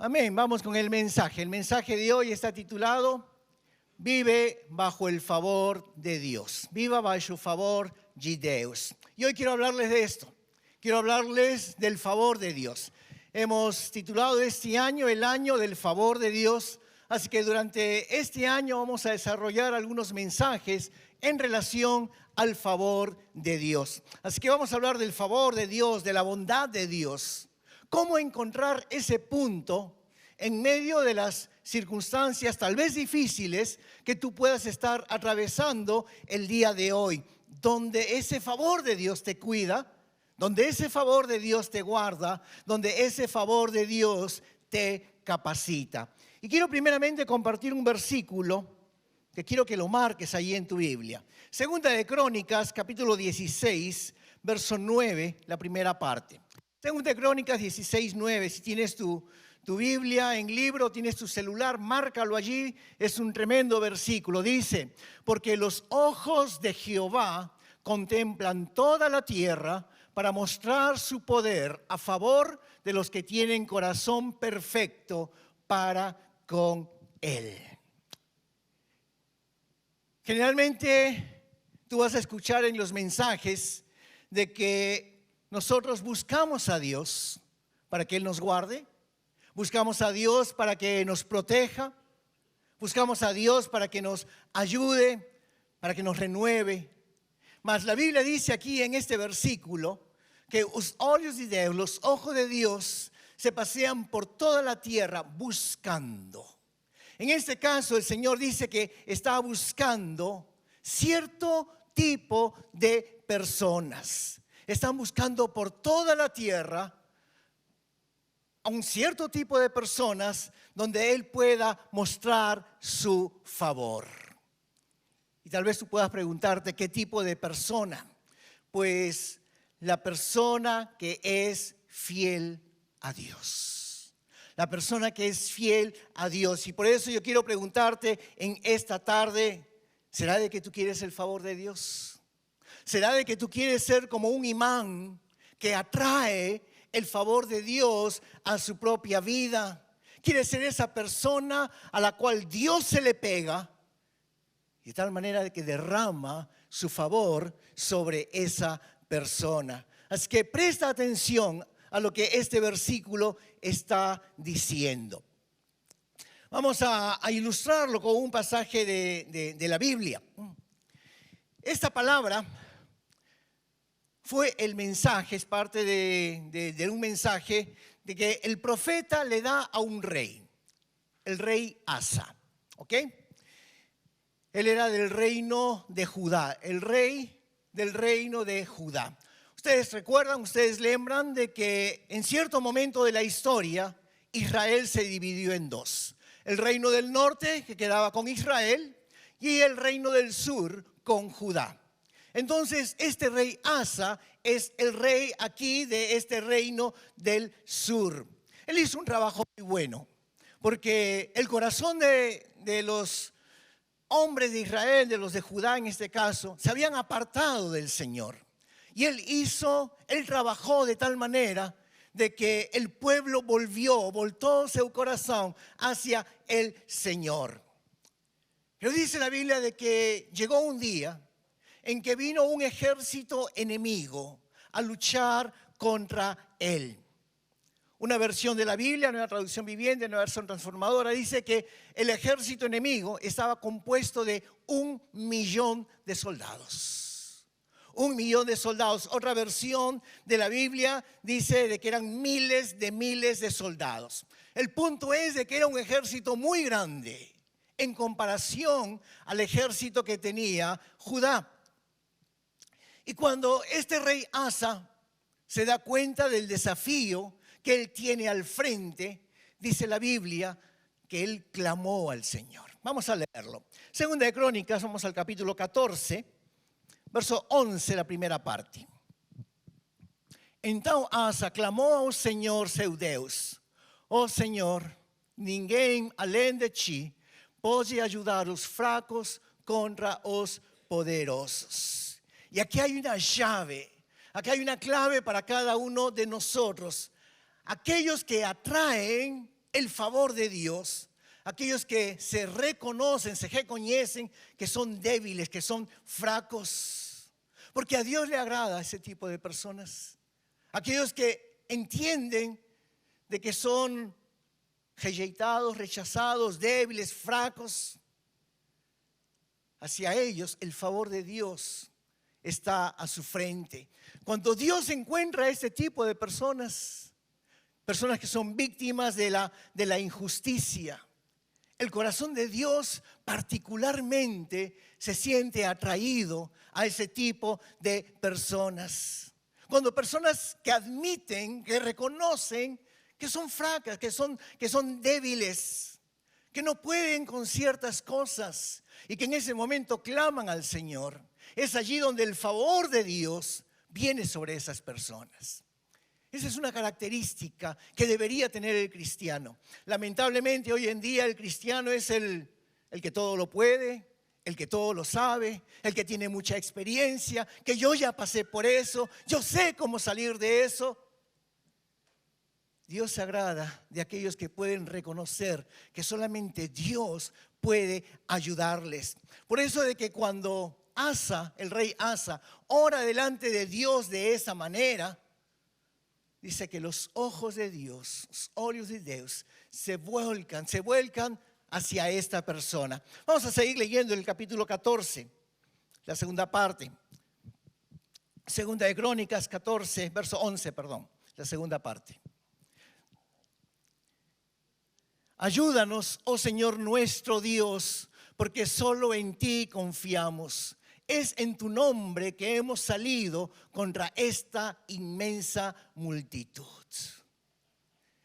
Amén. Vamos con el mensaje. El mensaje de hoy está titulado Vive bajo el favor de Dios. Viva bajo el favor de Deus. Y hoy quiero hablarles de esto. Quiero hablarles del favor de Dios. Hemos titulado este año el año del favor de Dios. Así que durante este año vamos a desarrollar algunos mensajes en relación al favor de Dios. Así que vamos a hablar del favor de Dios, de la bondad de Dios. ¿Cómo encontrar ese punto en medio de las circunstancias tal vez difíciles que tú puedas estar atravesando el día de hoy? Donde ese favor de Dios te cuida, donde ese favor de Dios te guarda, donde ese favor de Dios te capacita. Y quiero primeramente compartir un versículo que quiero que lo marques ahí en tu Biblia. Segunda de Crónicas, capítulo 16, verso 9, la primera parte. Segunda de Crónicas 16, 9, si tienes tu Biblia en libro, tienes tu celular, márcalo allí, es un tremendo versículo. Dice, porque los ojos de Jehová contemplan toda la tierra para mostrar su poder a favor de los que tienen corazón perfecto para con Él. Generalmente tú vas a escuchar en los mensajes de que nosotros buscamos a Dios para que Él nos guarde, buscamos a Dios para que nos proteja, buscamos a Dios para que nos ayude, para que nos renueve. Mas la Biblia dice aquí en este versículo que los ojos de Dios se pasean por toda la tierra buscando. En este caso el Señor dice que está buscando cierto tipo de personas. Están buscando por toda la tierra a un cierto tipo de personas donde Él pueda mostrar su favor. Y tal vez tú puedas preguntarte qué tipo de persona. Pues la persona que es fiel a Dios. La persona que es fiel a Dios. Y por eso yo quiero preguntarte en esta tarde, ¿será de que tú quieres el favor de Dios? ¿Será de que tú quieres ser como un imán que atrae el favor de Dios a su propia vida? ¿Quieres ser esa persona a la cual Dios se le pega de tal manera de que derrama su favor sobre esa persona? Así que presta atención a lo que este versículo está diciendo. Vamos a ilustrarlo con un pasaje de la Biblia. Esta palabra fue el mensaje, es parte de un mensaje de que el profeta le da a un rey, el rey Asa, ¿ok? Él era del reino de Judá, el rey del reino de Judá. Ustedes recuerdan, ustedes lembran de que en cierto momento de la historia Israel se dividió en dos. El reino del norte que quedaba con Israel y el reino del sur con Judá. Entonces este rey Asa es el rey aquí de este reino del sur. Él hizo un trabajo muy bueno porque el corazón de los hombres de Israel, de los de Judá en este caso, se habían apartado del Señor. Y él trabajó de tal manera de que el pueblo voltó su corazón hacia el Señor. Pero dice la Biblia de que llegó un día en que vino un ejército enemigo a luchar contra él. Una versión de la Biblia, Nueva Traducción Viviente, Nueva Versión Transformadora, dice que el ejército enemigo estaba compuesto de 1.000.000 de soldados. 1.000.000 de soldados. Otra versión de la Biblia dice de que eran miles de soldados. El punto es de que era un ejército muy grande en comparación al ejército que tenía Judá. Y cuando este rey Asa se da cuenta del desafío que él tiene al frente, dice la Biblia que él clamó al Señor. Vamos a leerlo. Segunda de Crónicas, vamos al capítulo 14, verso 11, la primera parte. Então Asa clamou ao Senhor seu Deus: ó Senhor, ninguém além de ti pode ajudar os fracos contra os poderosos. Y aquí hay una llave, aquí hay una clave para cada uno de nosotros. Aquellos que atraen el favor de Dios, aquellos que se reconocen que son débiles, que son fracos. Porque a Dios le agrada ese tipo de personas. Aquellos que entienden de que son rejeitados, rechazados, débiles, fracos. Hacia ellos el favor de Dios está a su frente. Cuando Dios encuentra a este tipo de personas que son víctimas de la injusticia, el corazón de Dios particularmente se siente atraído a ese tipo de personas. Cuando personas que admiten, que reconocen que son fracas, que son débiles, que no pueden con ciertas cosas y que en ese momento claman al Señor. Es allí donde el favor de Dios viene sobre esas personas. Esa es una característica que debería tener el cristiano. Lamentablemente hoy en día el cristiano es el que todo lo puede, el que todo lo sabe, el que tiene mucha experiencia, que yo ya pasé por eso, yo sé cómo salir de eso. Dios se agrada de aquellos que pueden reconocer que solamente Dios puede ayudarles. Por eso de que cuando Asa, el rey Asa, ora delante de Dios de esa manera, dice que los ojos de Dios, los olhos de Dios, se vuelcan hacia esta persona. Vamos a seguir leyendo el capítulo 14, la segunda parte. Segunda de Crónicas 14, verso 11, la segunda parte. Ayúdanos, oh Señor nuestro Dios, porque solo en ti confiamos. Es en tu nombre que hemos salido contra esta inmensa multitud.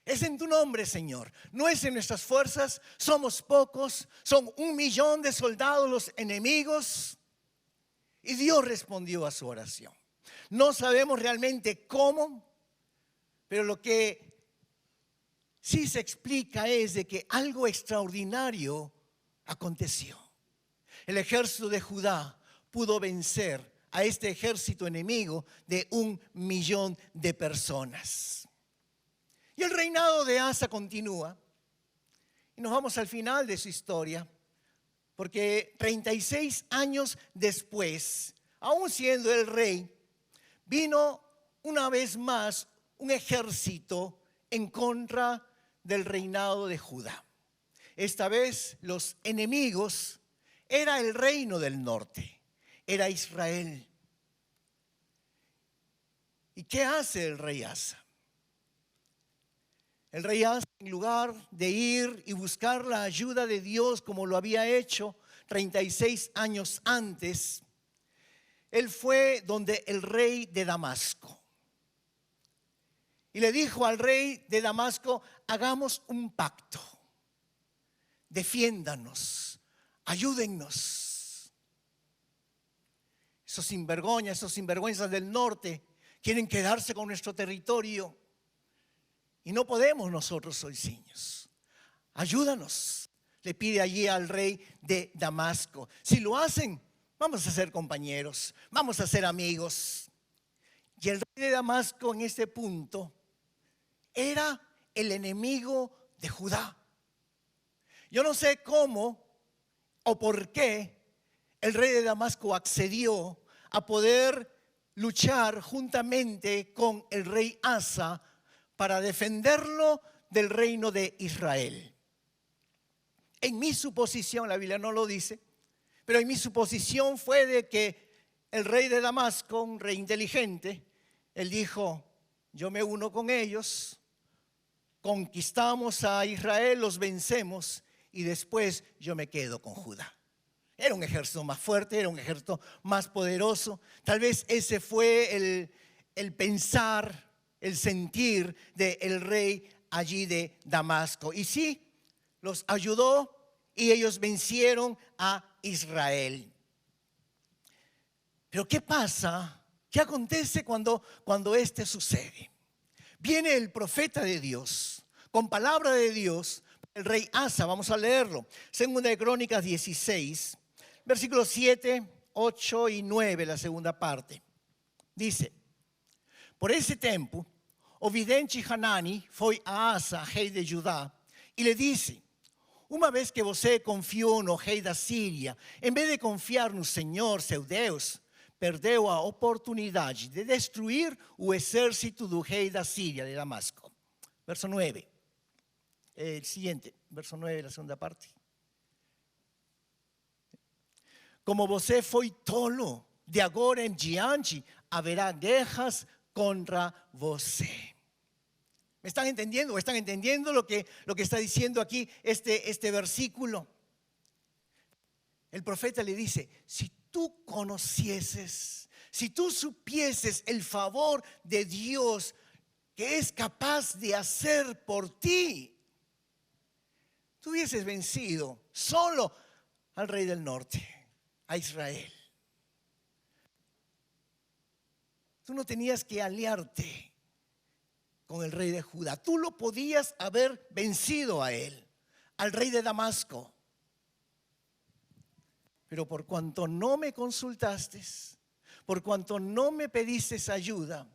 Es en tu nombre, Señor. No es en nuestras fuerzas. Somos pocos. Son 1 millón de soldados los enemigos. Y Dios respondió a su oración. No sabemos realmente cómo, pero lo que sí se explica es de que algo extraordinario aconteció. El ejército de Judá pudo vencer a este ejército enemigo de 1 millón de personas. Y el reinado de Asa continúa. Y nos vamos al final de su historia, porque 36 años después, aún siendo el rey, vino una vez más un ejército en contra del reinado de Judá. Esta vez los enemigos era el reino del norte, era Israel. ¿Y qué hace el rey Asa? El rey Asa, en lugar de ir y buscar la ayuda de Dios como lo había hecho 36 años antes, él fue donde el rey de Damasco. Y le dijo al rey de Damasco: hagamos un pacto, defiéndanos, ayúdennos. Esos sinvergüenzas del norte quieren quedarse con nuestro territorio y no podemos nosotros, soiciños. Ayúdanos, le pide allí al rey de Damasco. Si lo hacen, vamos a ser compañeros, vamos a ser amigos. Y el rey de Damasco en este punto era el enemigo de Judá. Yo no sé cómo o por qué el rey de Damasco accedió a poder luchar juntamente con el rey Asa para defenderlo del reino de Israel. En mi suposición, la Biblia no lo dice, pero en mi suposición fue de que el rey de Damasco, un rey inteligente, él dijo: yo me uno con ellos, conquistamos a Israel, los vencemos y después yo me quedo con Judá. Era un ejército más fuerte, era un ejército más poderoso. Tal vez ese fue el pensar, el sentir del rey allí de Damasco. Y sí, los ayudó y ellos vencieron a Israel. Pero ¿qué pasa? ¿Qué acontece cuando esto sucede? Viene el profeta de Dios, con palabra de Dios, el rey Asa. Vamos a leerlo. Segunda de Crónicas 16, versículos 7, 8 y 9, la segunda parte. Dice: por esse tempo, o vidente Hanani foi a Asa, rei de Judá, e le disse: uma vez que você confiou no rei da Síria, em vez de confiar no Senhor, seu Deus, perdeu a oportunidade de destruir o exército do rei da Síria, de Damasco. Verso 9. El siguiente, verso 9, la segunda parte. Como você foi tolo, de agora em diante haverá guerras contra você. ¿Me están entendiendo? ¿Están entendiendo lo que está diciendo aquí este versículo? El profeta le dice: si tú conocieses, si tú supieses el favor de Dios que es capaz de hacer por ti, tú hubieses vencido solo al rey del norte, a Israel. Tú no tenías que aliarte con el rey de Judá. Tú lo podías haber vencido a él, al rey de Damasco. Pero por cuanto no me consultaste, por cuanto no me pediste ayuda,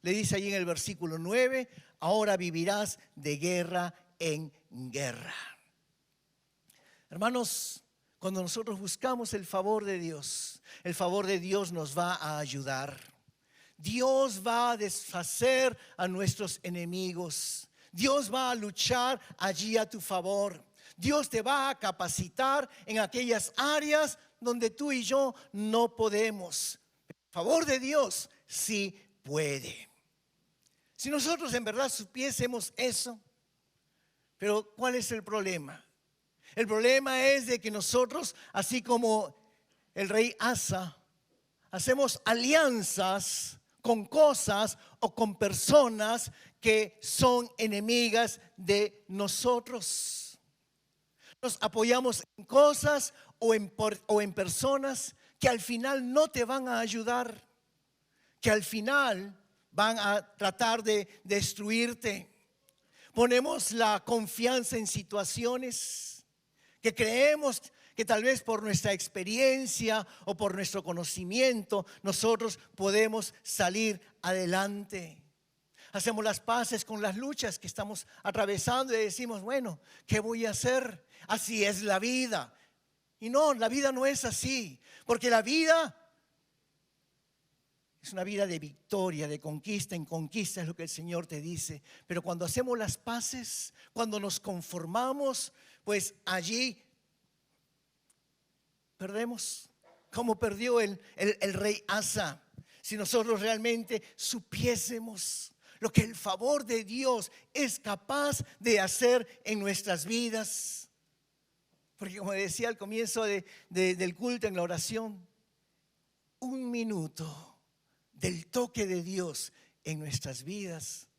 le dice allí en el versículo 9, ahora vivirás de guerra en guerra. Hermanos, cuando nosotros buscamos el favor de Dios nos va a ayudar. Dios va a deshacer a nuestros enemigos. Dios va a luchar allí a tu favor. Dios te va a capacitar en aquellas áreas donde tú y yo no podemos. El favor de Dios sí puede. Si nosotros en verdad supiésemos eso, pero ¿cuál es el problema? El problema es de que nosotros, así como el rey Asa, hacemos alianzas con cosas o con personas que son enemigas de nosotros. Nos apoyamos en cosas o en personas que al final no te van a ayudar, que al final van a tratar de destruirte. Ponemos la confianza en situaciones que creemos que tal vez por nuestra experiencia o por nuestro conocimiento nosotros podemos salir adelante. Hacemos las paces con las luchas que estamos atravesando y decimos: bueno, ¿qué voy a hacer? Así es la vida. Y no, la vida no es así, porque la vida es una vida de victoria, de conquista en conquista, es lo que el Señor te dice. Pero cuando hacemos las paces, cuando nos conformamos, pues allí perdemos, como perdió el rey Asa. Si nosotros realmente supiésemos lo que el favor de Dios es capaz de hacer en nuestras vidas. Porque como decía al comienzo del culto, en la oración, 1 minuto del toque de Dios en nuestras vidas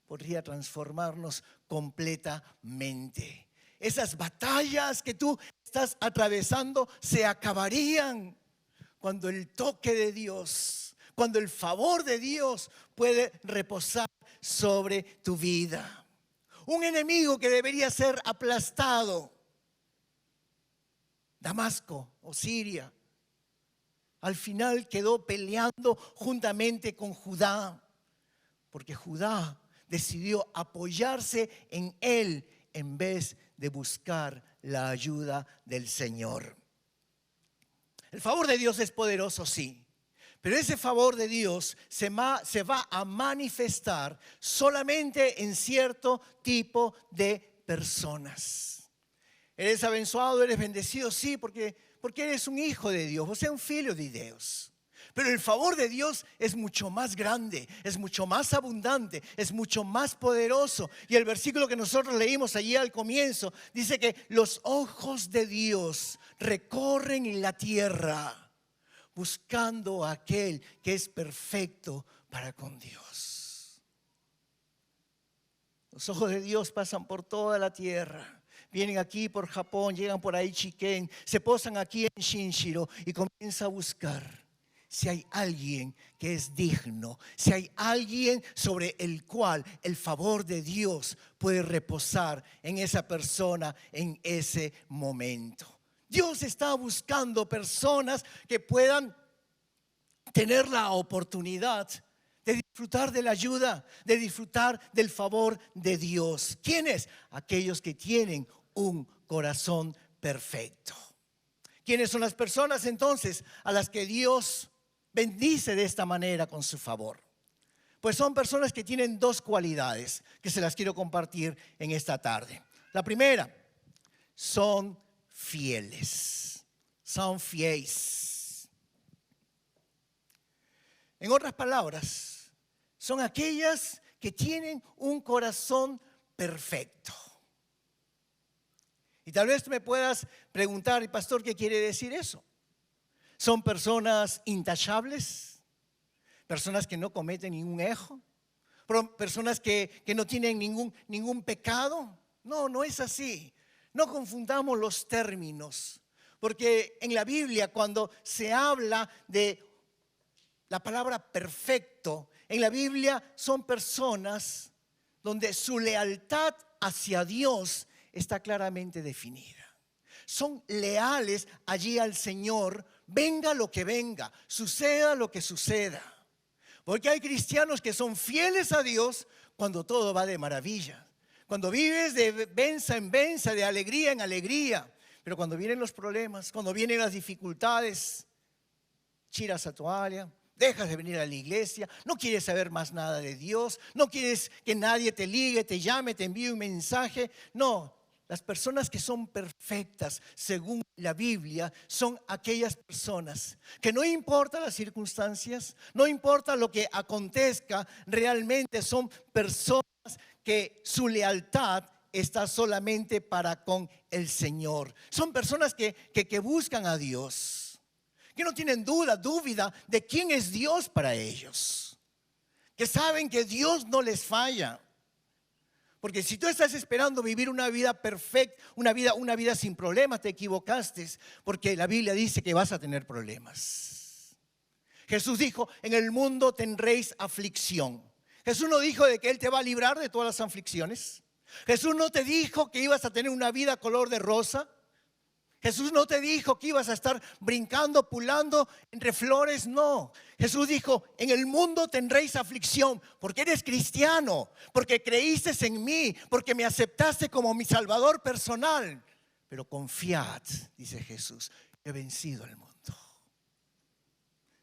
podría transformarnos completamente. Esas batallas que tú estás atravesando se acabarían cuando el toque de Dios, cuando el favor de Dios puede reposar sobre tu vida. Un enemigo que debería ser aplastado, Damasco o Siria, al final quedó peleando juntamente con Judá, porque Judá decidió apoyarse en él en vez de buscar la ayuda del Señor. El favor de Dios es poderoso, sí, pero ese favor de Dios se va a manifestar solamente en cierto tipo de personas. Eres abençoado, eres bendecido, sí, porque eres un hijo de Dios, o sea, un filho de Dios. Pero el favor de Dios es mucho más grande, es mucho más abundante, es mucho más poderoso. Y el versículo que nosotros leímos allí al comienzo dice que los ojos de Dios recorren la tierra buscando a aquel que es perfecto para con Dios. Los ojos de Dios pasan por toda la tierra. Vienen aquí por Japón, llegan por ahí Chiquén, se posan aquí en Shinshiro y comienzan a buscar si hay alguien que es digno, si hay alguien sobre el cual el favor de Dios puede reposar en esa persona en ese momento. Dios está buscando personas que puedan tener la oportunidad de disfrutar de la ayuda, de disfrutar del favor de Dios. ¿Quiénes? Aquellos que tienen un corazón perfecto. ¿Quiénes son las personas entonces a las que Dios bendice de esta manera con su favor? Pues son personas que tienen dos cualidades que se las quiero compartir en esta tarde. La primera, son fieles. Son fieles. En otras palabras, son aquellas que tienen un corazón perfecto. Y tal vez me puedas preguntar, pastor, ¿qué quiere decir eso? ¿Son personas intachables? ¿Personas que no cometen ningún error? ¿Personas que no tienen ningún pecado? No, no es así. No confundamos los términos. Porque en la Biblia, cuando se habla de la palabra perfecto, en la Biblia son personas donde su lealtad hacia Dios está claramente definida. Son leales allí al Señor, venga lo que venga, suceda lo que suceda. Porque hay cristianos que son fieles a Dios cuando todo va de maravilla. Cuando vives de venza en venza, de alegría en alegría. Pero cuando vienen los problemas, cuando vienen las dificultades, tiras la toalla, dejas de venir a la iglesia, no quieres saber más nada de Dios, no quieres que nadie te ligue, te llame, te envíe un mensaje. No, las personas que son perfectas según la Biblia son aquellas personas que no importa las circunstancias, no importa lo que acontezca, realmente son personas que su lealtad está solamente para con el Señor. Son personas que buscan a Dios, que no tienen dúvida de quién es Dios para ellos, que saben que Dios no les falla. Porque si tú estás esperando vivir una vida perfecta, una vida sin problemas, te equivocaste, porque la Biblia dice que vas a tener problemas. Jesús dijo, en el mundo tendréis aflicción. Jesús no dijo de que Él te va a librar de todas las aflicciones. Jesús no te dijo que ibas a tener una vida color de rosa. Jesús no te dijo que ibas a estar brincando, pulando entre flores, no. Jesús dijo, en el mundo tendréis aflicción, porque eres cristiano, porque creíste en mí, porque me aceptaste como mi salvador personal. Pero confiad, dice Jesús, he vencido al mundo.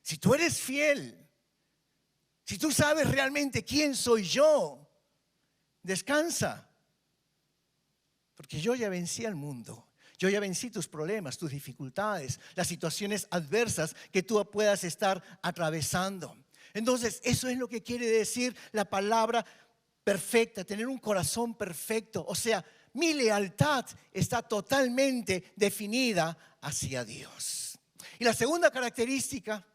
Si tú eres fiel, si tú sabes realmente quién soy yo, descansa, porque yo ya vencí al mundo. Yo ya vencí tus problemas, tus dificultades, las situaciones adversas que tú puedas estar atravesando. Entonces, eso es lo que quiere decir la palabra perfecta, tener un corazón perfecto. O sea, mi lealtad está totalmente definida hacia Dios. Y la segunda característica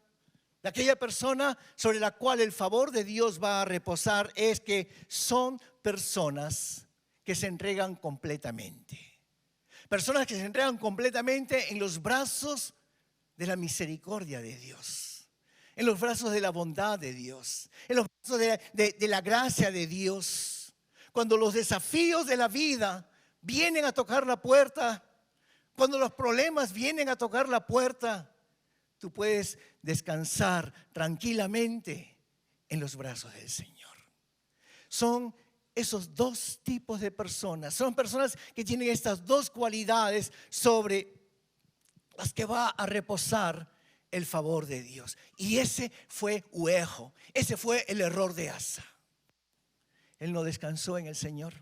de aquella persona sobre la cual el favor de Dios va a reposar es que son personas que se entregan completamente. Personas que se entregan completamente en los brazos de la misericordia de Dios, en los brazos de la bondad de Dios, en los brazos de la gracia de Dios. Cuando los desafíos de la vida vienen a tocar la puerta, cuando los problemas vienen a tocar la puerta, tú puedes descansar tranquilamente en los brazos del Señor. Son esos dos tipos de personas. Son personas que tienen estas dos cualidades sobre las que va a reposar el favor de Dios. Y ese fue Uejo, ese fue el error de Asa. Él no descansó en el Señor.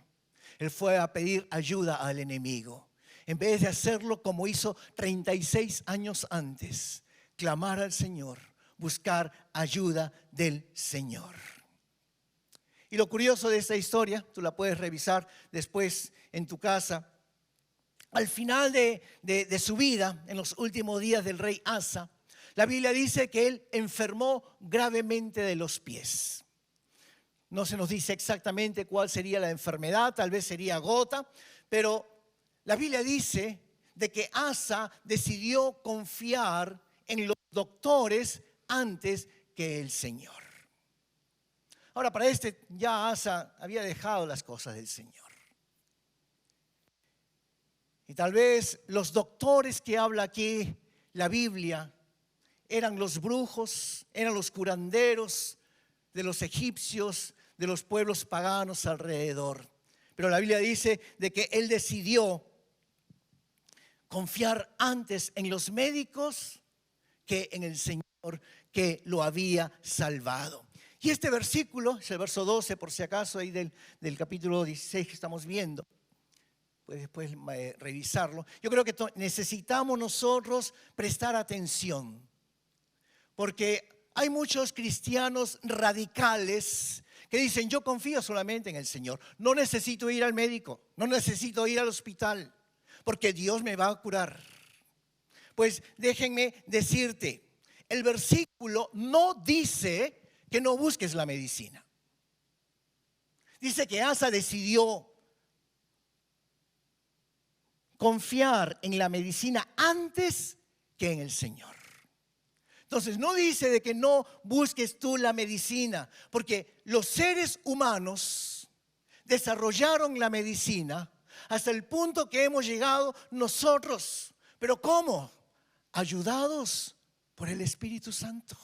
Él fue a pedir ayuda al enemigo. En vez de hacerlo como hizo 36 años antes, clamar al Señor, buscar ayuda del Señor. Y lo curioso de esta historia, tú la puedes revisar después en tu casa. Al final de su vida, en los últimos días del rey Asa, la Biblia dice que él enfermó gravemente de los pies. No se nos dice exactamente cuál sería la enfermedad, tal vez sería gota, pero la Biblia dice de que Asa decidió confiar en los doctores antes que el Señor. Ahora, para ya Asa había dejado las cosas del Señor. Y tal vez los doctores que habla aquí la Biblia eran los brujos, eran los curanderos, de los egipcios, de los pueblos paganos alrededor. Pero la Biblia dice de que él decidió confiar antes en los médicos que en el Señor que lo había salvado. Y este versículo, es el verso 12, por si acaso, ahí del capítulo 16 que estamos viendo. Puedes después revisarlo. Yo creo que necesitamos nosotros prestar atención, porque hay muchos cristianos radicales que dicen: yo confío solamente en el Señor, no necesito ir al médico, no necesito ir al hospital, porque Dios me va a curar. Pues déjenme decirte, el versículo no dice que no busques la medicina. Dice que Asa decidió confiar en la medicina antes que en el Señor. Entonces no dice de que no busques tú la medicina, porque los seres humanos desarrollaron la medicina hasta el punto que hemos llegado nosotros. ¿Pero cómo? Ayudados por el Espíritu Santo,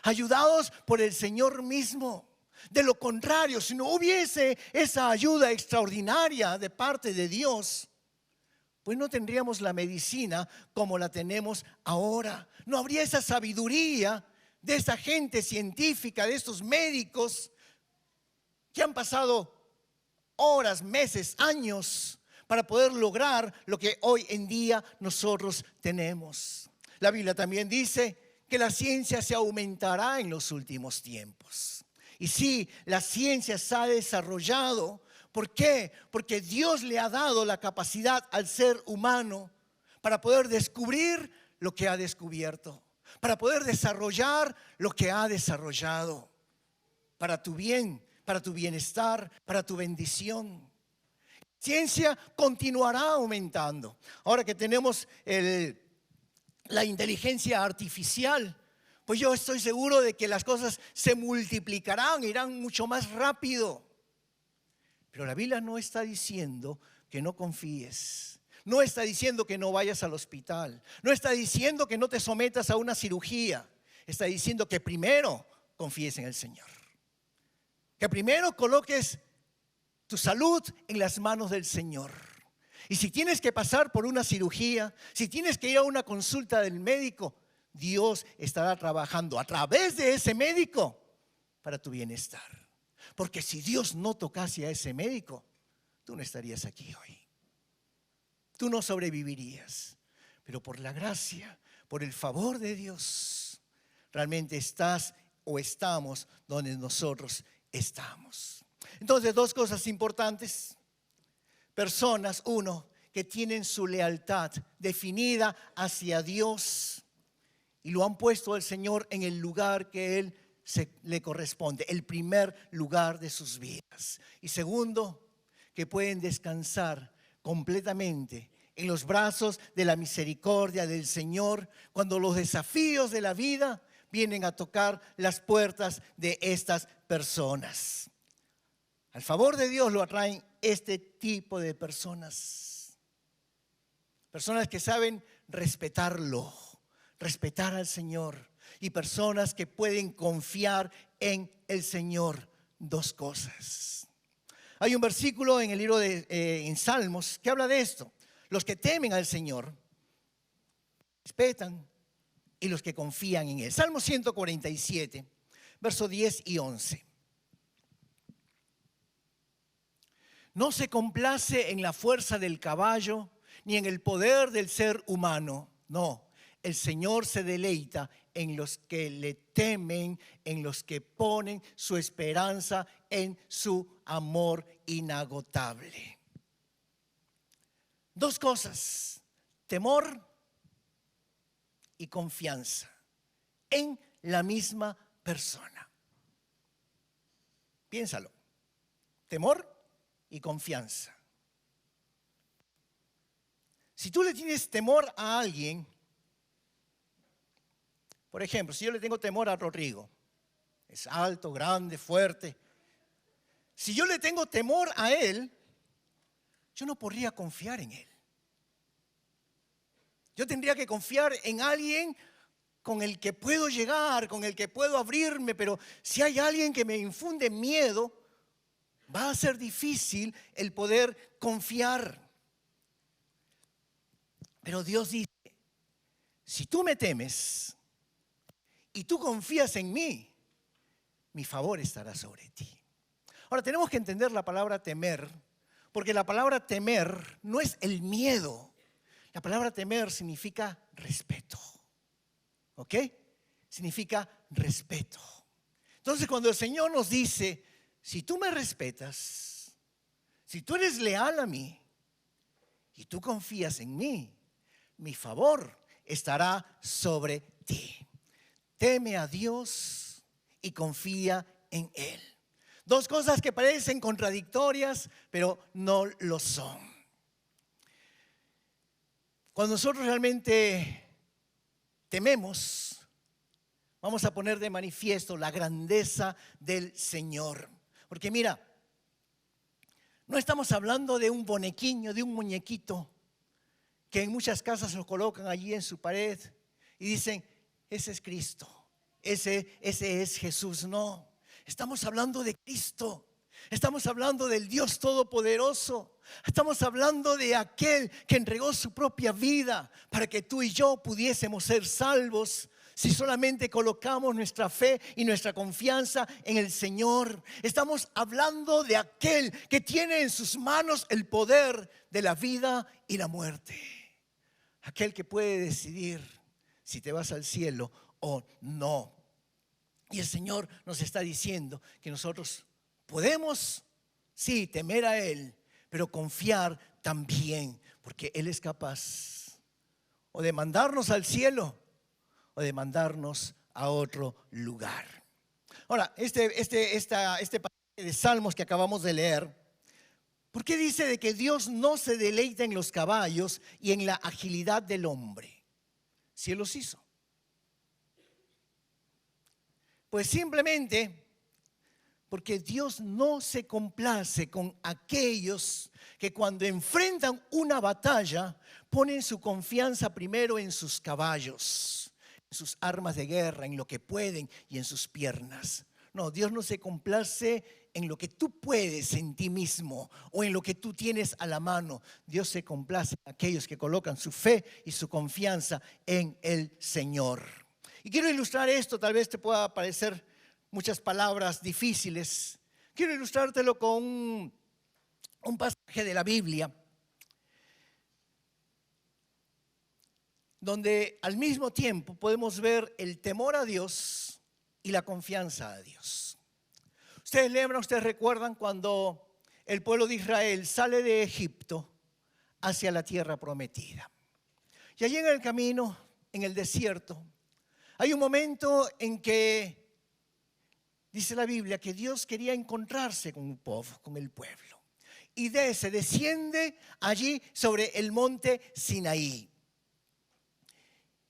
ayudados por el Señor mismo. De lo contrario, si no hubiese esa ayuda extraordinaria de parte de Dios, pues no tendríamos la medicina como la tenemos ahora. No habría esa sabiduría de esa gente científica, de estos médicos que han pasado horas, meses, años para poder lograr lo que hoy en día nosotros tenemos. La Biblia también dice que la ciencia se aumentará en los últimos tiempos. Y sí, la ciencia se ha desarrollado. ¿Por qué? Porque Dios le ha dado la capacidad al ser humano para poder descubrir lo que ha descubierto, para poder desarrollar lo que ha desarrollado, para tu bien, para tu bienestar, para tu bendición. Ciencia continuará aumentando. Ahora que tenemos la inteligencia artificial, pues yo estoy seguro de que las cosas se multiplicarán, irán mucho más rápido. Pero la Biblia no está diciendo que no confíes, no está diciendo que no vayas al hospital, no está diciendo que no te sometas a una cirugía, está diciendo que primero confíes en el Señor, que primero coloques tu salud en las manos del Señor. Y si tienes que pasar por una cirugía, si tienes que ir a una consulta del médico, Dios estará trabajando a través de ese médico para tu bienestar. Porque si Dios no tocase a ese médico, tú no estarías aquí hoy. Tú no sobrevivirías. Pero por la gracia, por el favor de Dios, realmente estás o estamos donde nosotros estamos. Entonces, dos cosas importantes. Personas, uno, que tienen su lealtad definida hacia Dios y lo han puesto al Señor en el lugar que Él le corresponde, el primer lugar de sus vidas. Y segundo, que pueden descansar completamente en los brazos de la misericordia del Señor cuando los desafíos de la vida vienen a tocar las puertas de estas personas. Al favor de Dios lo atraen este tipo de personas. Personas que saben respetarlo, respetar al Señor. Y personas que pueden confiar en el Señor. Dos cosas. Hay un versículo en el libro en Salmos que habla de esto. Los que temen al Señor respetan y los que confían en Él. Salmo 147, versos 10 y 11. No se complace en la fuerza del caballo ni en el poder del ser humano. No, el Señor se deleita en los que le temen, en los que ponen su esperanza en su amor inagotable. Dos cosas, temor y confianza en la misma persona. Piénsalo, temor y confianza. Si tú le tienes temor a alguien, por ejemplo, si yo le tengo temor a Rodrigo, es alto, grande, fuerte. Si yo le tengo temor a él, yo no podría confiar en él. Yo tendría que confiar en alguien con el que puedo llegar, con el que puedo abrirme, pero si hay alguien que me infunde miedo, va a ser difícil el poder confiar. Pero Dios dice, si tú me temes y tú confías en mí, mi favor estará sobre ti. Ahora tenemos que entender la palabra temer, porque la palabra temer no es el miedo. La palabra temer significa respeto. ¿Ok? Significa respeto. Entonces cuando el Señor nos dice, si tú me respetas, si tú eres leal a mí y tú confías en mí, mi favor estará sobre ti. Teme a Dios y confía en Él. Dos cosas que parecen contradictorias, pero no lo son. Cuando nosotros realmente tememos, vamos a poner de manifiesto la grandeza del Señor. Porque mira, no estamos hablando de un bonequiño, de un muñequito, que en muchas casas lo colocan allí en su pared y dicen, ese es Cristo, ese es Jesús. No, estamos hablando de Cristo. Estamos hablando del Dios Todopoderoso. Estamos hablando de aquel que entregó su propia vida para que tú y yo pudiésemos ser salvos si solamente colocamos nuestra fe y nuestra confianza en el Señor. Estamos hablando de aquel que tiene en sus manos el poder de la vida y la muerte. Aquel que puede decidir si te vas al cielo o no. Y el Señor nos está diciendo que nosotros podemos, sí, temer a Él, pero confiar también, porque Él es capaz o de mandarnos al cielo o de mandarnos a otro lugar. Ahora, este pasaje de Salmos que acabamos de leer, ¿por qué dice de que Dios no se deleita en los caballos y en la agilidad del hombre? Si Él los hizo. Pues simplemente porque Dios no se complace con aquellos que cuando enfrentan una batalla ponen su confianza primero en sus caballos, en sus armas de guerra, en lo que pueden y en sus piernas. No, Dios no se complace en lo que tú puedes en ti mismo o en lo que tú tienes a la mano. Dios se complace en aquellos que colocan su fe y su confianza en el Señor. Y quiero ilustrar esto, tal vez te pueda parecer muchas palabras difíciles. Quiero ilustrártelo con un pasaje de la Biblia donde al mismo tiempo podemos ver el temor a Dios y la confianza a Dios. Ustedes recuerdan cuando el pueblo de Israel sale de Egipto hacia la tierra prometida. Y allí en el camino, en el desierto, hay un momento en que dice la Biblia que Dios quería encontrarse con el pueblo. Y se desciende allí sobre el monte Sinaí.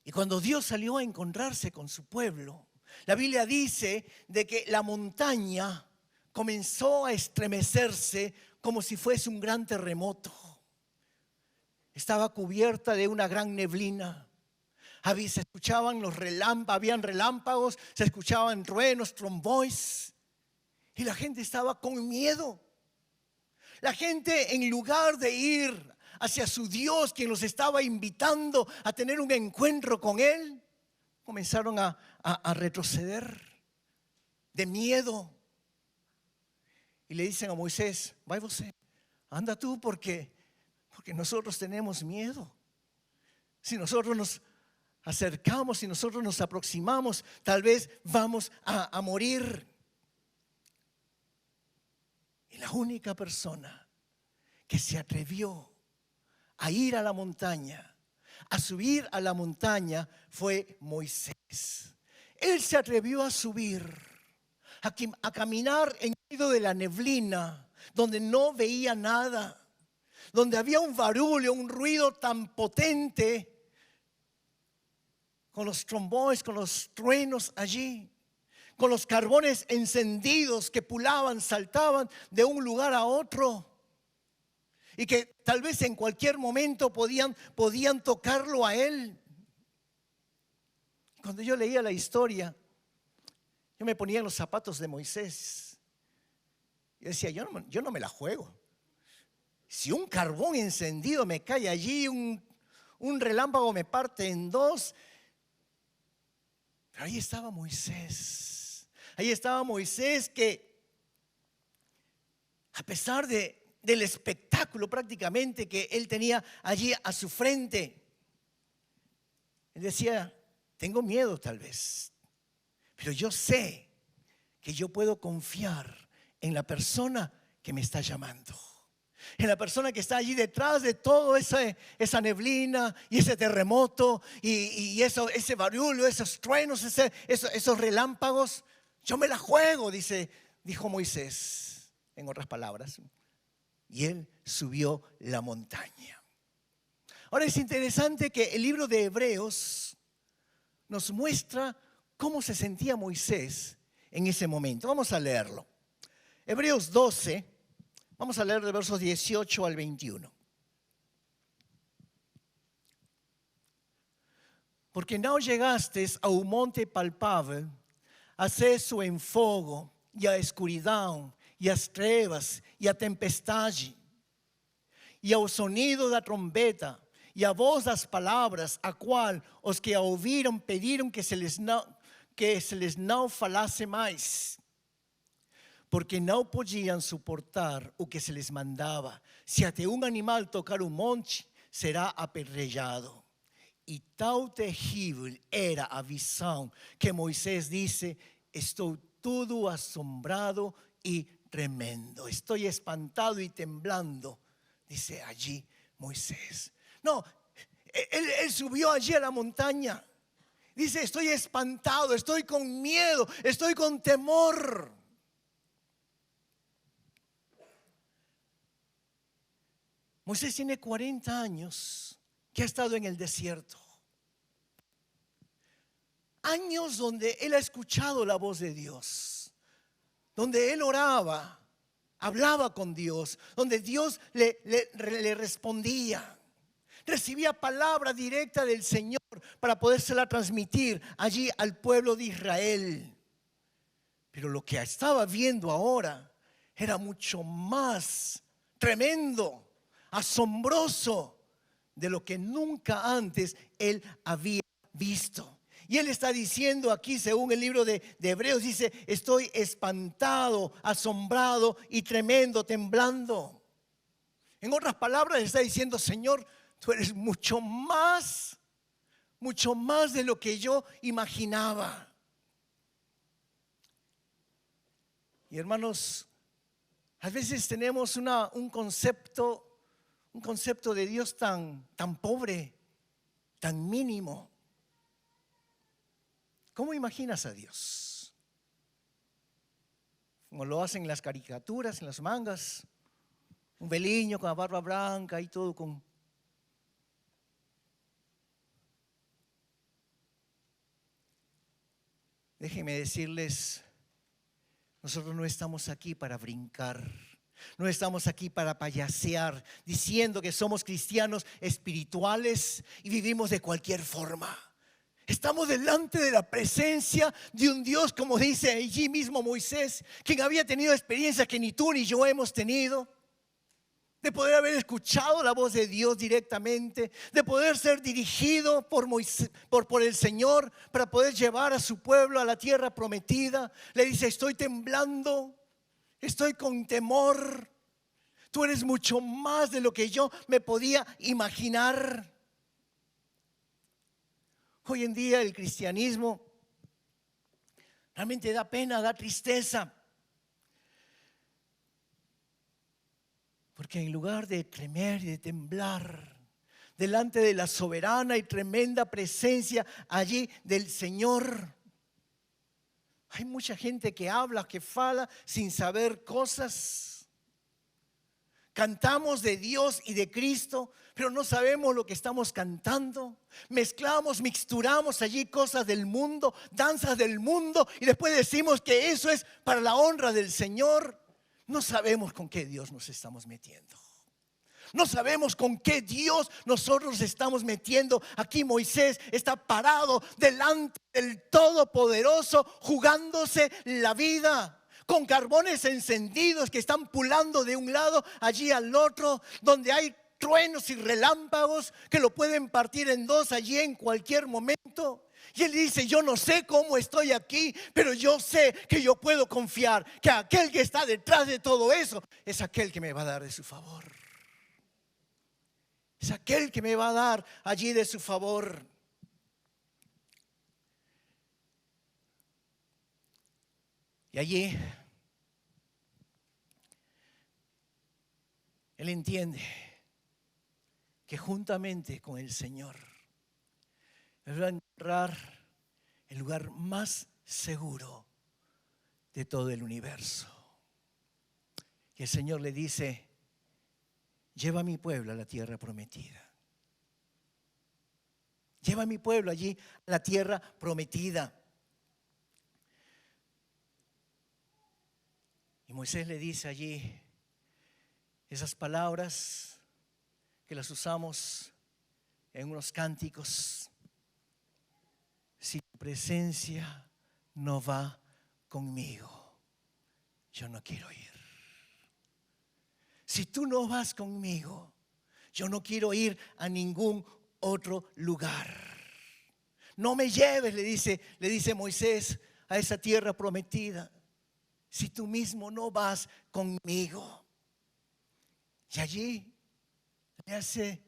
Y cuando Dios salió a encontrarse con su pueblo, la Biblia dice de que la montaña comenzó a estremecerse como si fuese un gran terremoto. Estaba cubierta de una gran neblina. Se escuchaban habían relámpagos, se escuchaban truenos, trombones, y la gente estaba con miedo. La gente, en lugar de ir hacia su Dios, quien los estaba invitando a tener un encuentro con Él, comenzaron a retroceder de miedo. Y le dicen a Moisés, vai você, anda tú porque nosotros tenemos miedo. Si nosotros nos acercamos, si nosotros nos aproximamos, tal vez vamos a morir. Y la única persona que se atrevió a ir a la montaña, a subir a la montaña, fue Moisés. Él se atrevió a subir, a caminar en medio de la neblina, donde no veía nada, donde había un barullo, un ruido tan potente, con los trombones, con los truenos allí, con los carbones encendidos que pulaban, saltaban de un lugar a otro, y que tal vez en cualquier momento podían tocarlo a él. Cuando yo leía la historia, yo me ponía en los zapatos de Moisés. Y decía, yo no me la juego. Si un carbón encendido me cae allí, un relámpago me parte en dos. Pero ahí estaba Moisés. Ahí estaba Moisés que, a pesar del espectáculo prácticamente que él tenía allí a su frente, él decía, tengo miedo tal vez, pero yo sé que yo puedo confiar en la persona que me está llamando, en la persona que está allí detrás de todo esa neblina y ese terremoto y ese barullo, esos truenos, esos relámpagos. Yo me la juego, dijo Moisés, en otras palabras. Y él subió la montaña. Ahora es interesante que el libro de Hebreos nos muestra cómo se sentía Moisés en ese momento. Vamos a leerlo. Hebreos 12, vamos a leer de versos 18 al 21. Porque não llegastes a un monte palpável, aceso em fogo, e a escuridão, e as trevas, e a tempestade, e ao sonido da trombeta, e a voz das palavras, a qual os que a ouviram pediram que se lhes não falasse mais, porque não podiam suportar o que se lhes mandava. Se até um animal tocar um monte, será apedrejado. E tão terrível era a visão que Moisés disse, estou todo assombrado y tremendo. Estoy espantado y temblando, dice allí Moisés. No, él subió allí a la montaña. Dice, estoy espantado, estoy con miedo, estoy con temor. Moisés tiene 40 años que ha estado en el desierto. Años donde él ha escuchado la voz de Dios, donde él oraba, hablaba con Dios, donde Dios le respondía, recibía palabra directa del Señor para podérsela transmitir allí al pueblo de Israel. Pero lo que estaba viendo ahora era mucho más tremendo, asombroso de lo que nunca antes él había visto. Y él está diciendo aquí, según el libro de Hebreos, dice, estoy espantado, asombrado y tremendo, temblando. En otras palabras, está diciendo, Señor, tú eres mucho más de lo que yo imaginaba. Y hermanos, a veces tenemos un concepto de Dios tan pobre, tan mínimo. ¿Cómo imaginas a Dios? Como lo hacen en las caricaturas, en las mangas. Un veliño con la barba blanca y todo con... Déjenme decirles, nosotros no estamos aquí para brincar. No estamos aquí para payasear, diciendo que somos cristianos espirituales y vivimos de cualquier forma. Estamos delante de la presencia de un Dios, como dice allí mismo Moisés, quien había tenido experiencias que ni tú ni yo hemos tenido, de poder haber escuchado la voz de Dios directamente, de poder ser dirigido por el Señor para poder llevar a su pueblo a la tierra prometida. Le dice, estoy temblando, estoy con temor, tú eres mucho más de lo que yo me podía imaginar. Hoy en día el cristianismo realmente da pena, da tristeza. Porque en lugar de tremer y de temblar delante de la soberana y tremenda presencia allí del Señor, hay mucha gente que habla, que fala sin saber cosas. Cantamos de Dios y de Cristo, pero no sabemos lo que estamos cantando. Mixturamos allí cosas del mundo, danzas del mundo, y después decimos que eso es para la honra del Señor. No sabemos con qué Dios nos estamos metiendo. No sabemos con qué Dios nosotros estamos metiendo. Aquí Moisés está parado delante del Todopoderoso, jugándose la vida, con carbones encendidos que están pulando de un lado allí al otro, donde hay truenos y relámpagos que lo pueden partir en dos allí en cualquier momento. Y él dice: yo no sé cómo estoy aquí, pero yo sé que yo puedo confiar que aquel que está detrás de todo eso es aquel que me va a dar de su favor. Es aquel que me va a dar allí de su favor. Y allí él entiende que juntamente con el Señor él va a encontrar el lugar más seguro de todo el universo. Y el Señor le dice: lleva a mi pueblo a la tierra prometida. Lleva a mi pueblo allí a la tierra prometida. Y Moisés le dice allí esas palabras que las usamos en unos cánticos: si tu presencia no va conmigo, yo no quiero ir. Si tú no vas conmigo, yo no quiero ir a ningún otro lugar. No me lleves, le dice Moisés, a esa tierra prometida, si tú mismo no vas conmigo. Y allí le hace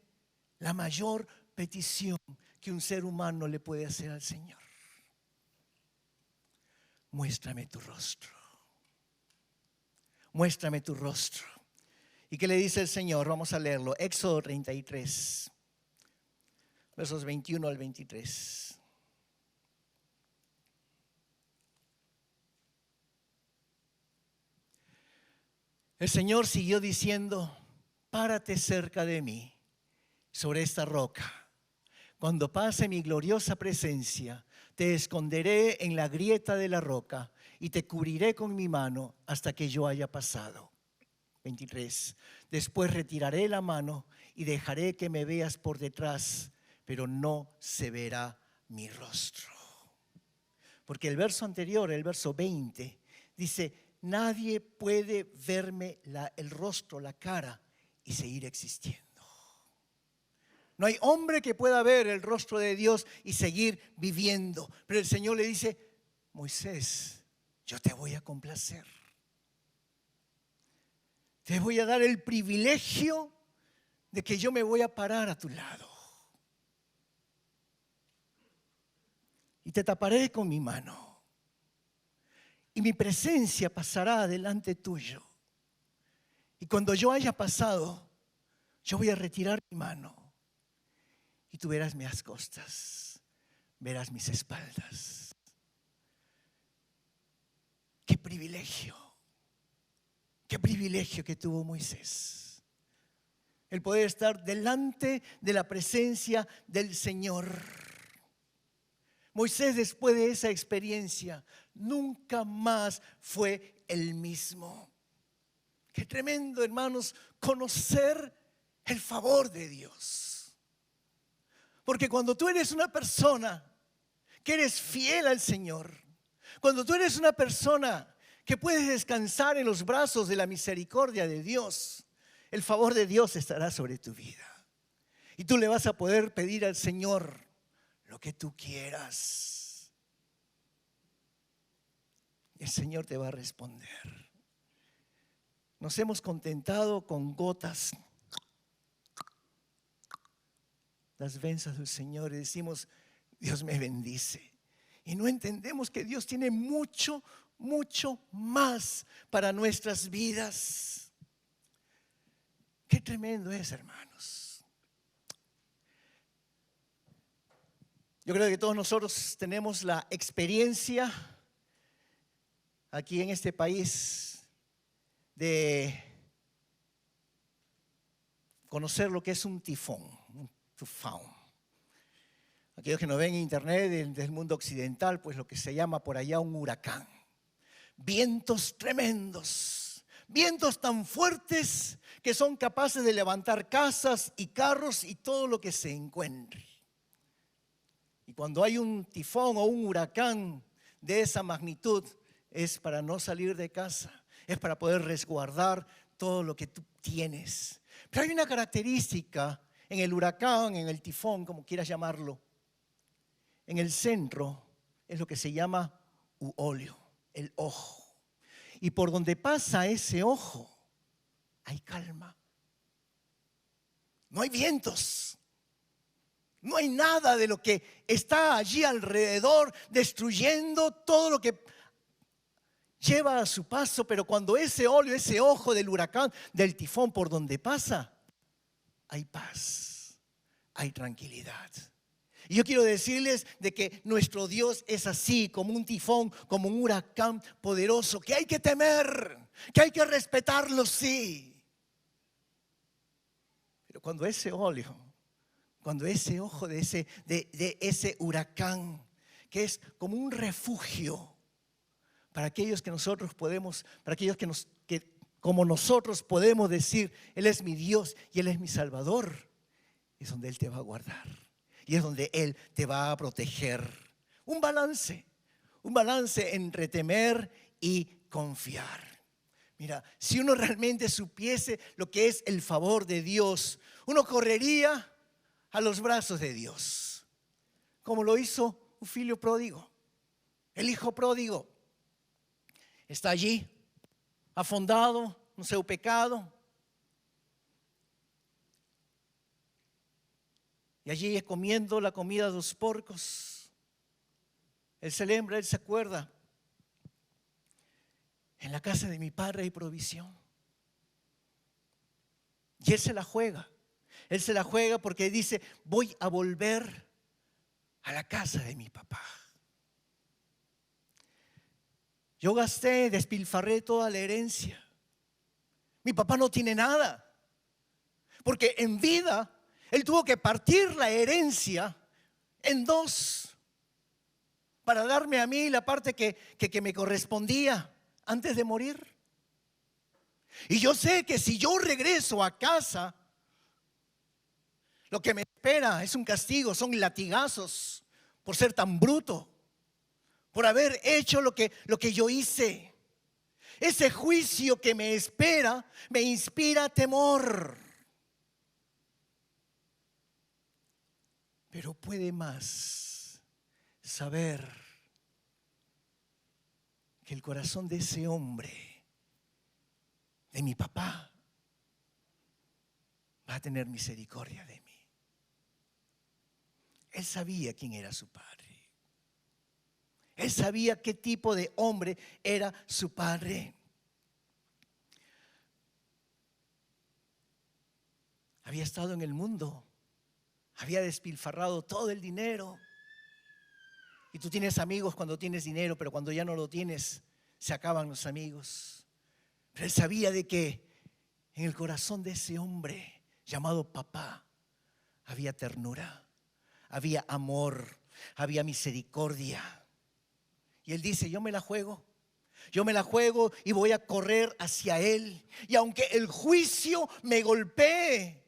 la mayor petición que un ser humano le puede hacer al Señor: muéstrame tu rostro. Muéstrame tu rostro. ¿Y qué le dice el Señor? Vamos a leerlo. Éxodo 33, versos 21 al 23. El Señor siguió diciendo: párate cerca de mí, sobre esta roca. Cuando pase mi gloriosa presencia, te esconderé en la grieta de la roca y te cubriré con mi mano hasta que yo haya pasado. 23. Después retiraré la mano y dejaré que me veas por detrás, pero no se verá mi rostro. Porque el verso anterior, el verso 20, dice: nadie puede verme el rostro, la cara y seguir existiendo. No hay hombre que pueda ver el rostro de Dios y seguir viviendo. Pero el Señor le dice: Moisés, yo te voy a complacer. Te voy a dar el privilegio de que yo me voy a parar a tu lado. Y te taparé con mi mano. Y mi presencia pasará delante tuyo. Y cuando yo haya pasado, yo voy a retirar mi mano. Y tú verás mis costas, verás mis espaldas. ¡Qué privilegio! ¡Qué privilegio que tuvo Moisés! El poder estar delante de la presencia del Señor. Moisés, después de esa experiencia, nunca más fue el mismo. ¡Qué tremendo, hermanos, conocer el favor de Dios! Porque cuando tú eres una persona que eres fiel al Señor, cuando tú eres una persona que puedes descansar en los brazos de la misericordia de Dios, el favor de Dios estará sobre tu vida. Y tú le vas a poder pedir al Señor lo que tú quieras. El Señor te va a responder. Nos hemos contentado con gotas. Las benzas del Señor y decimos: Dios me bendice. Y no entendemos que Dios tiene mucho, mucho más para nuestras vidas. Qué tremendo es, hermanos. Yo creo que todos nosotros tenemos la experiencia aquí en este país de conocer lo que es un tifón. Aquellos que nos ven en internet del mundo occidental, pues lo que se llama por allá un huracán. Vientos tremendos, vientos tan fuertes que son capaces de levantar casas y carros y todo lo que se encuentre. Y cuando hay un tifón o un huracán de esa magnitud, es para no salir de casa, es para poder resguardar todo lo que tú tienes. Pero hay una característica en el huracán, en el tifón, como quieras llamarlo. En el centro es lo que se llama uóleo, el ojo. Y por donde pasa ese ojo, hay calma. No hay vientos. No hay nada de lo que está allí alrededor destruyendo todo lo que lleva a su paso. Pero cuando ese óleo, ese ojo del huracán, del tifón por donde pasa, hay paz, hay tranquilidad. Y yo quiero decirles de que nuestro Dios es así, como un tifón, como un huracán poderoso, que hay que temer, que hay que respetarlo, sí. Pero cuando ese óleo, cuando ese ojo de ese huracán, que es como un refugio para aquellos que nosotros podemos, para aquellos que como nosotros podemos decir, Él es mi Dios y Él es mi Salvador, es donde Él te va a guardar. Y es donde Él te va a proteger. Un balance entre temer y confiar. Mira, si uno realmente supiese lo que es el favor de Dios, uno correría a los brazos de Dios, como lo hizo un filio pródigo. El hijo pródigo está allí, afondado en su pecado. Y allí comiendo la comida de los porcos, él se lembra, él se acuerda: en la casa de mi padre hay provisión. Y él se la juega porque dice: voy a volver a la casa de mi papá. Yo gasté, despilfarré toda la herencia. Mi papá no tiene nada, porque en vida él tuvo que partir la herencia en dos para darme a mí la parte que me correspondía antes de morir. Y yo sé que si yo regreso a casa, lo que me espera es un castigo, son latigazos por ser tan bruto, por haber hecho lo que yo hice. Ese juicio que me espera me inspira temor. Pero puede más saber que el corazón de ese hombre, de mi papá, va a tener misericordia de mí. Él sabía quién era su padre. Él sabía qué tipo de hombre era su padre. Había estado en el mundo. Había despilfarrado todo el dinero. Y tú tienes amigos cuando tienes dinero, pero cuando ya no lo tienes, se acaban los amigos. Pero él sabía de que en el corazón de ese hombre llamado papá había ternura, había amor, había misericordia. Y él dice: yo me la juego y voy a correr hacia él. Y aunque el juicio me golpee,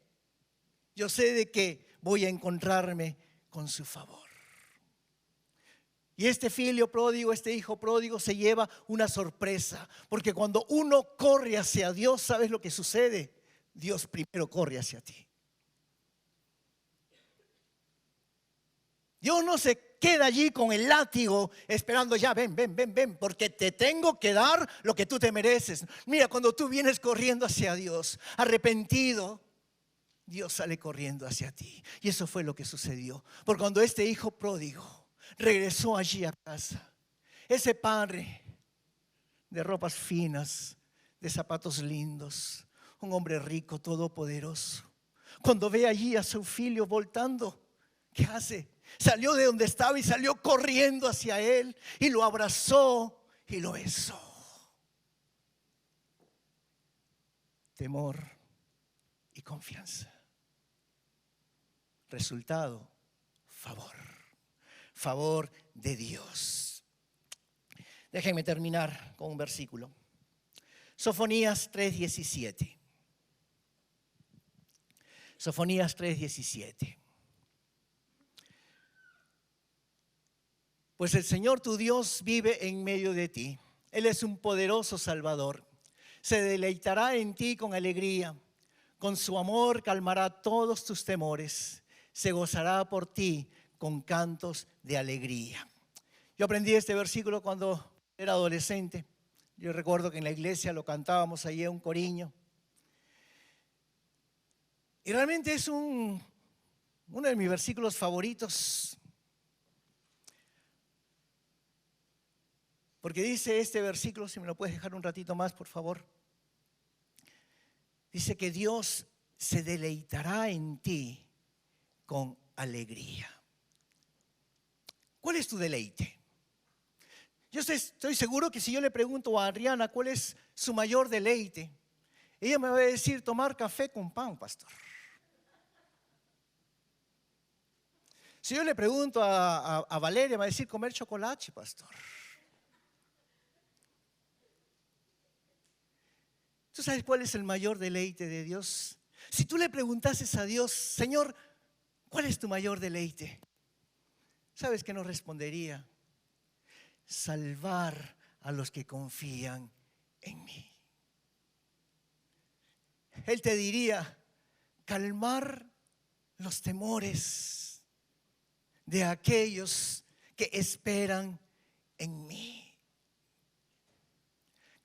yo sé de que voy a encontrarme con su favor. Y este filio pródigo, este hijo pródigo, se lleva una sorpresa. Porque cuando uno corre hacia Dios, ¿sabes lo que sucede? Dios primero corre hacia ti. Dios no se queda allí con el látigo esperando: ya ven, porque te tengo que dar lo que tú te mereces. Mira, cuando tú vienes corriendo hacia Dios, arrepentido, Dios sale corriendo hacia ti. Y eso fue lo que sucedió. Porque cuando este hijo pródigo regresó allí a casa, ese padre de ropas finas, de zapatos lindos, un hombre rico, todopoderoso, cuando ve allí a su filio voltando, ¿qué hace? Salió de donde estaba y salió corriendo hacia él y lo abrazó y lo besó. Temor y confianza. Resultado: favor de Dios. Déjenme terminar con un versículo. Sofonías 3:17. Sofonías 3:17. Pues el Señor tu Dios vive en medio de ti. Él es un poderoso Salvador. Se deleitará en ti con alegría. Con su amor calmará todos tus temores. Se gozará por ti con cantos de alegría. Yo aprendí este versículo cuando era adolescente. Yo recuerdo que en la iglesia lo cantábamos ahí en un coriño. Y realmente es uno de mis versículos favoritos. Porque dice este versículo, si me lo puedes dejar un ratito más, por favor. Dice que Dios se deleitará en ti con alegría. ¿Cuál es tu deleite? Yo estoy seguro que si yo le pregunto a Adriana cuál es su mayor deleite, ella me va a decir tomar café con pan, pastor. Si yo le pregunto a Valeria, me va a decir comer chocolate, pastor. ¿Tú sabes cuál es el mayor deleite de Dios? Si tú le preguntases a Dios, Señor, ¿cuál es tu mayor deleite? ¿Sabes qué nos respondería? Salvar a los que confían en mí. Él te diría, calmar los temores de aquellos que esperan en mí.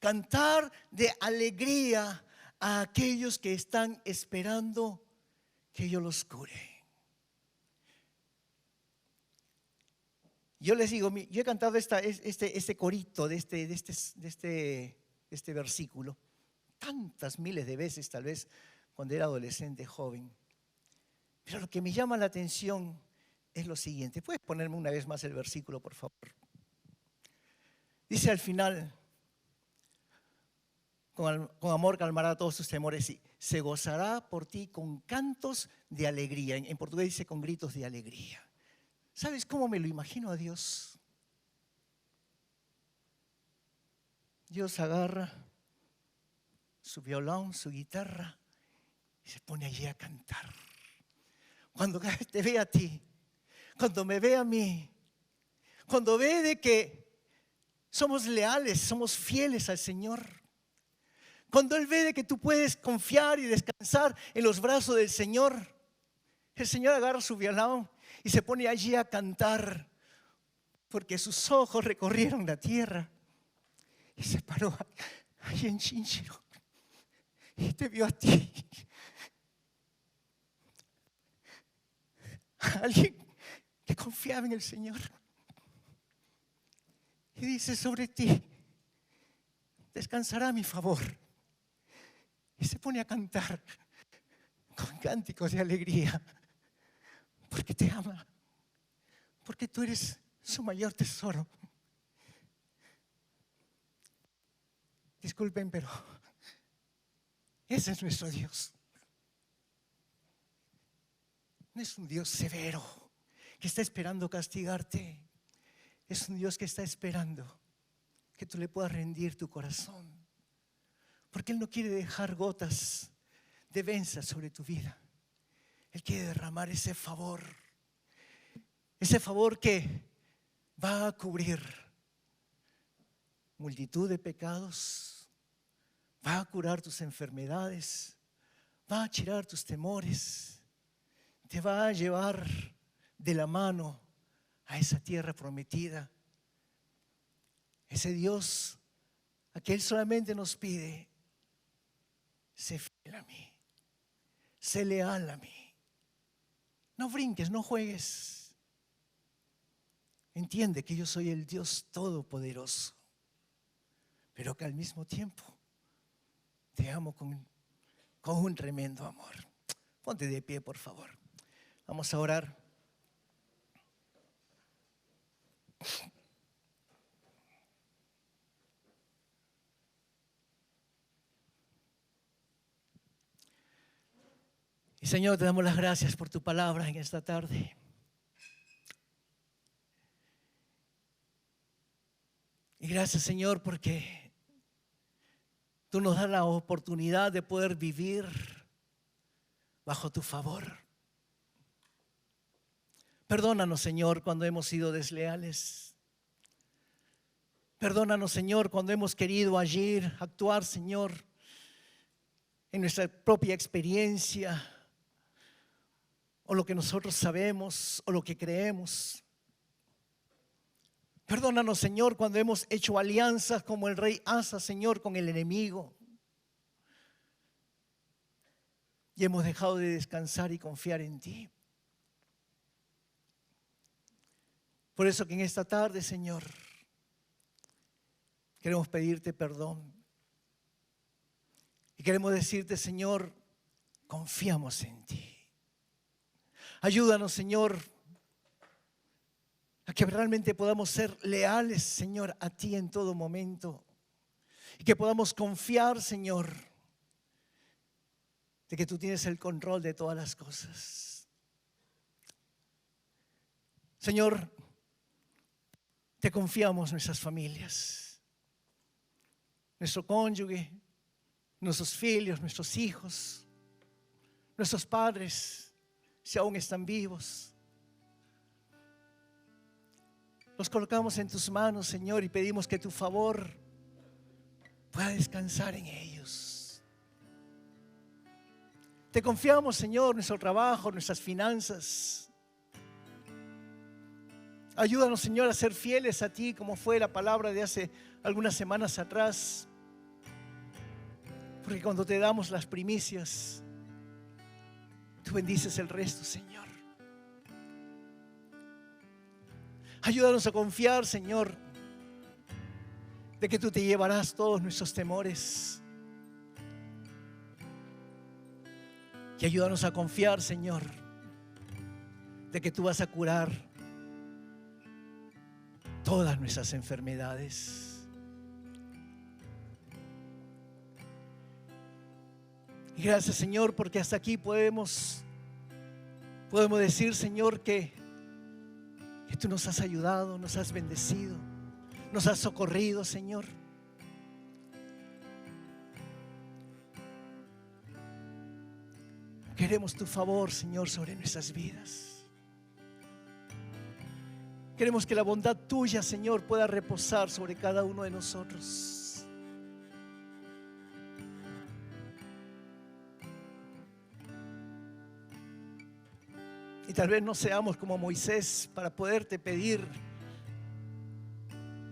Cantar de alegría a aquellos que están esperando que yo los cure. Yo les digo, yo he cantado este corito de este versículo tantas miles de veces, tal vez cuando era adolescente, joven. Pero lo que me llama la atención es lo siguiente. ¿Puedes ponerme una vez más el versículo, por favor? Dice al final, con amor calmará todos tus temores y se gozará por ti con cantos de alegría. En portugués dice con gritos de alegría. ¿Sabes cómo me lo imagino a Dios? Dios agarra su violón, su guitarra y se pone allí a cantar. Cuando te ve a ti, cuando me ve a mí, cuando ve de que somos leales, somos fieles al Señor, cuando Él ve de que tú puedes confiar y descansar en los brazos del Señor, el Señor agarra su violón y se pone allí a cantar, porque sus ojos recorrieron la tierra y se paró allí en Chinchiro y te vio a ti. Alguien que confiaba en el Señor y dice: sobre ti descansará mi favor. Y se pone a cantar con cánticos de alegría, porque te ama, porque tú eres su mayor tesoro. Disculpen, pero ese es nuestro Dios. No es un Dios severo que está esperando castigarte. Es un Dios que está esperando que tú le puedas rendir tu corazón, porque Él no quiere dejar gotas de venza sobre tu vida. Él quiere derramar ese favor que va a cubrir multitud de pecados, va a curar tus enfermedades, va a achirar tus temores, te va a llevar de la mano a esa tierra prometida. Ese Dios a que Él solamente nos pide: sé fiel a mí, sé leal a mí. No brinques, no juegues. Entiende que yo soy el Dios todopoderoso, pero que al mismo tiempo te amo con un tremendo amor. Ponte de pie, por favor. Vamos a orar. Y Señor, te damos las gracias por tu palabra en esta tarde. Y gracias, Señor, porque Tú nos das la oportunidad de poder vivir bajo tu favor. Perdónanos, Señor, cuando hemos sido desleales. Perdónanos, Señor, cuando hemos querido agir, actuar, Señor, en nuestra propia experiencia, o lo que nosotros sabemos, o lo que creemos. Perdónanos, Señor, cuando hemos hecho alianzas como el rey Asa, Señor, con el enemigo. Y hemos dejado de descansar y confiar en ti. Por eso que en esta tarde, Señor, queremos pedirte perdón. Y queremos decirte, Señor, confiamos en ti. Ayúdanos, Señor, a que realmente podamos ser leales, Señor, a ti en todo momento. Y que podamos confiar, Señor, de que tú tienes el control de todas las cosas. Señor, te confiamos nuestras familias, nuestro cónyuge, nuestros hijos, nuestros hijos, nuestros padres, si aún están vivos. Los colocamos en tus manos, Señor, y pedimos que tu favor pueda descansar en ellos. Te confiamos, Señor, nuestro trabajo, nuestras finanzas. Ayúdanos, Señor, a ser fieles a ti, como fue la palabra de hace algunas semanas atrás. Porque cuando te damos las primicias, tú bendices el resto, Señor. Ayúdanos a confiar, Señor, de que tú te llevarás todos nuestros temores. Y ayúdanos a confiar, Señor, de que tú vas a curar todas nuestras enfermedades. Y gracias, Señor, porque hasta aquí podemos decir, Señor, que tú nos has ayudado, nos has bendecido, nos has socorrido, Señor. Queremos tu favor, Señor, sobre nuestras vidas. Queremos que la bondad tuya, Señor, pueda reposar sobre cada uno de nosotros. Y tal vez no seamos como Moisés para poderte pedir,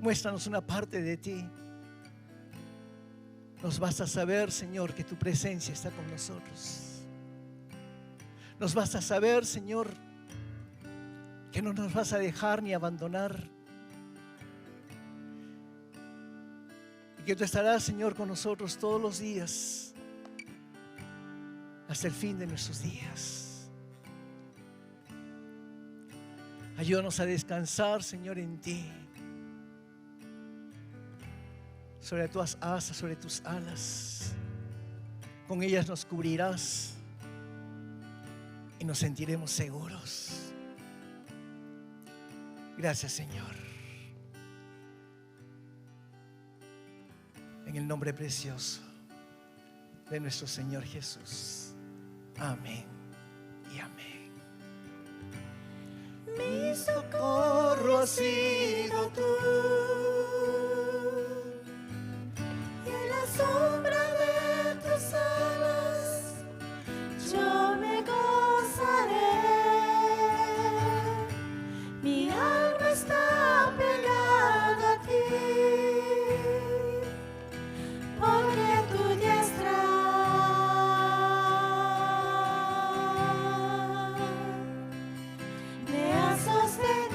muéstranos una parte de ti. Nos basta saber, Señor, que tu presencia está con nosotros. Nos basta saber, Señor, que no nos vas a dejar ni abandonar. Y que tú estarás, Señor, con nosotros todos los días, hasta el fin de nuestros días. Ayúdanos a descansar, Señor, en ti. Sobre tus asas, sobre tus alas. Con ellas nos cubrirás y nos sentiremos seguros. Gracias, Señor. En el nombre precioso de nuestro Señor Jesús. Amén y amén. Mi socorro has sido tú, y en la sombra de tus alas yo me gozaré. Mi alma está pegada a ti, porque tu diestra me ha sostenido.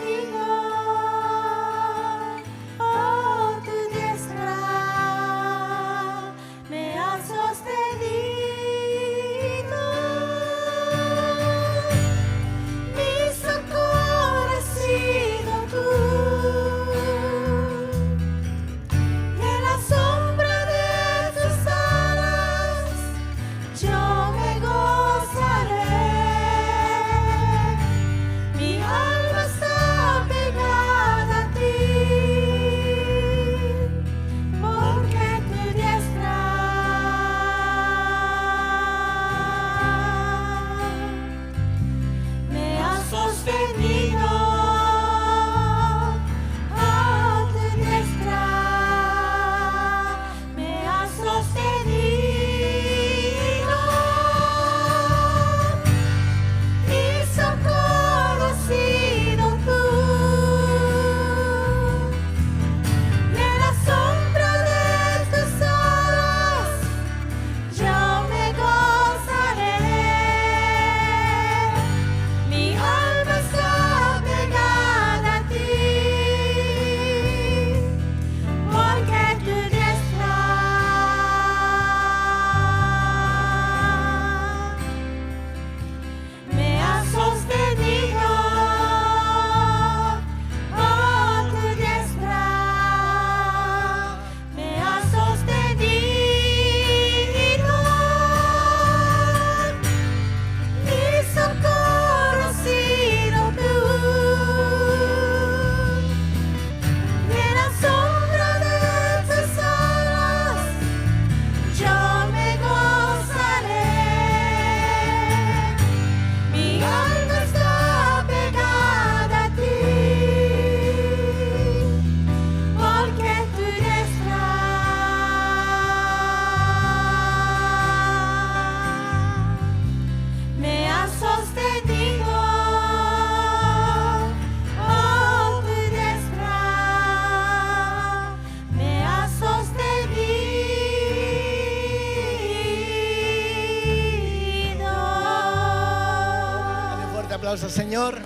aplauso al Señor.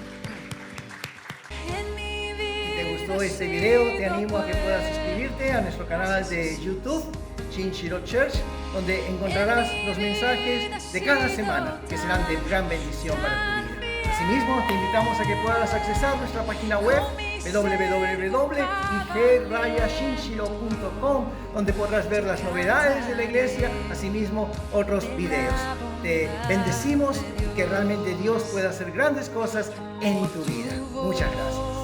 Si te gustó este video, te animo a que puedas suscribirte a nuestro canal de YouTube, Shinshiro Church, donde encontrarás los mensajes de cada semana que serán de gran bendición para tu vida. Asimismo, te invitamos a que puedas accesar nuestra página web www.ig-shinshiro.com, donde podrás ver las novedades de la iglesia, asimismo otros videos. Te bendecimos y que realmente Dios pueda hacer grandes cosas en tu vida. Muchas gracias.